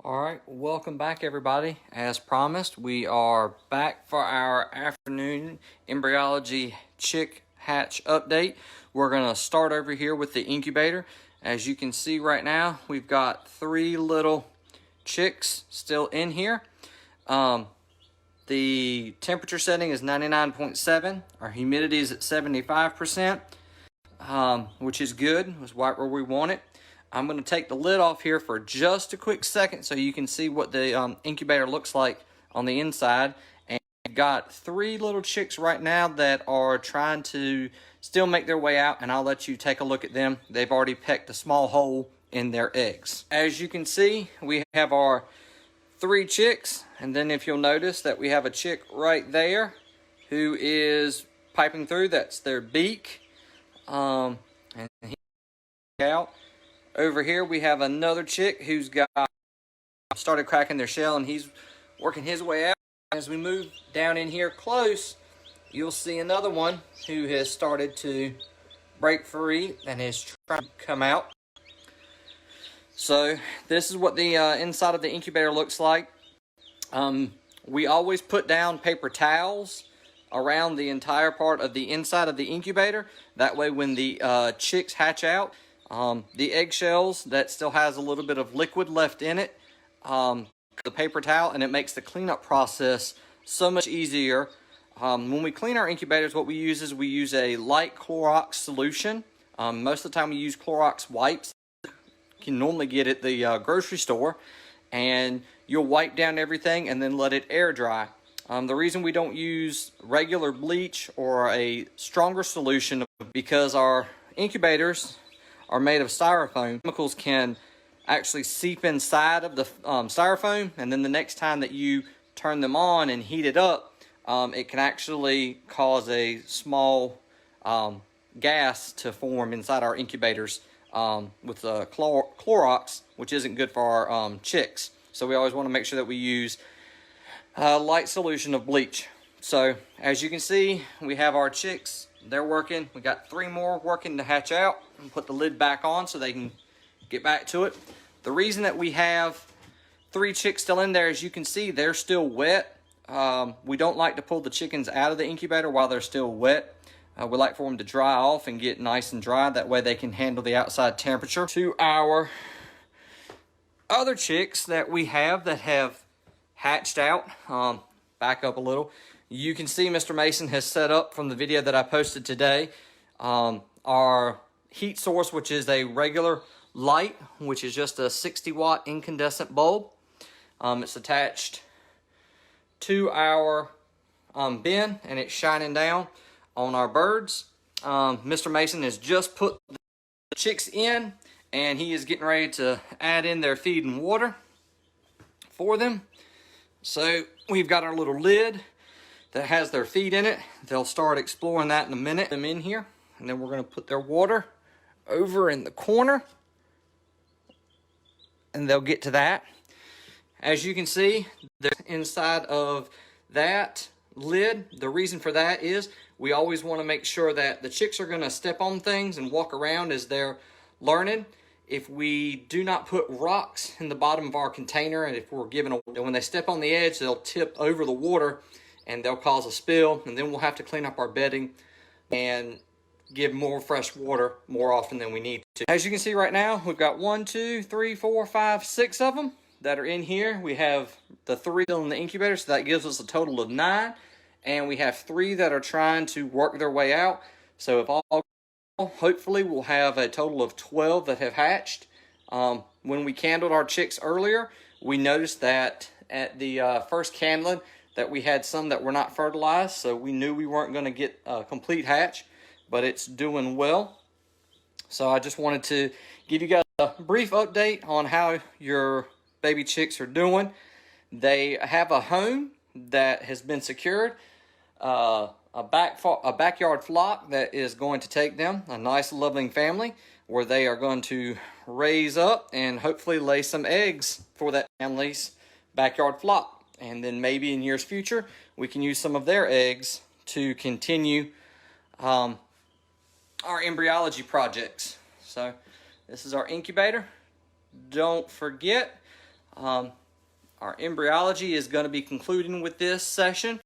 All right, welcome back everybody. As promised, we are back for our afternoon embryology chick hatch update. We're gonna start over here with the incubator. As you can see right now, we've got 3 little chicks still in here. The temperature setting is 99.7. Our humidity is at 75%, which is good. It's right where we want it. I'm going to take the lid off here for just a quick second so you can see what the incubator looks like on the inside. And I've got 3 little chicks right now that are trying to still make their way out, and I'll let you take a look at them. They've already pecked a small hole in their eggs. As you can see, we have our 3 chicks, and then if you'll notice that we have a chick right there who is piping through. That's their beak. And he's out. Over here we have another chick who's started cracking their shell, and he's working his way out. As we move down in here close, you'll see another one who has started to break free and is trying to come out. So this is what the inside of the incubator looks like. We always put down paper towels around the entire part of the inside of the incubator. That way when the chicks hatch out, the eggshells that still has a little bit of liquid left in it, the paper towel, and it makes the cleanup process so much easier. When we clean our incubators, what we use is we use a light Clorox solution. Most of the time we use Clorox wipes. You can normally get at the grocery store, and you'll wipe down everything and then let it air dry. The reason we don't use regular bleach or a stronger solution because our incubators are made of styrofoam. Chemicals can actually seep inside of the styrofoam, and then the next time that you turn them on and heat it up, it can actually cause a small gas to form inside our incubators with Clorox, which isn't good for our chicks. So we always want to make sure that we use a light solution of bleach. So as you can see, we have our chicks. They're working. We got 3 more working to hatch out, and put the lid back on so they can get back to it. The reason that we have 3 chicks still in there, as you can see, they're still wet. We don't like to pull the chickens out of the incubator while they're still wet. We like for them to dry off and get nice and dry. That way they can handle the outside temperature. To our other chicks that we have that have hatched out, back up a little. You can see Mr. Mason has set up from the video that I posted today our heat source, which is a regular light, which is just a 60-watt incandescent bulb. It's attached to our bin, and it's shining down on our birds. Mr. Mason has just put the chicks in, and he is getting ready to add in their feed and water for them. So we've got our little lid that has their feed in it. They'll start exploring that in a minute. Them in here, and then we're going to put their water over in the corner, and they'll get to that. As you can see, the inside of that lid, the reason for that is we always want to make sure that the chicks are going to step on things and walk around as they're learning. If we do not put rocks in the bottom of our container, and if we're when they step on the edge, they'll tip over the water and they'll cause a spill, and then we'll have to clean up our bedding and give more fresh water more often than we need to. As you can see right now, we've got 1, 2, 3, 4, 5, 6 of them that are in here. We have the 3 still in the incubator, so that gives us a total of 9. And we have 3 that are trying to work their way out. So if all, hopefully we'll have a total of 12 that have hatched. When we candled our chicks earlier, we noticed that at the first candling that we had some that were not fertilized, so we knew we weren't going to get a complete hatch, but it's doing well. So I just wanted to give you guys a brief update on how your baby chicks are doing. They have a home that has been secured, a backyard flock that is going to take them, a nice loving family where they are going to raise up and hopefully lay some eggs for that family's backyard flock. And then maybe in years future, we can use some of their eggs to continue our embryology projects. So this is our incubator. Don't forget, Our embryology is going to be concluding with this session.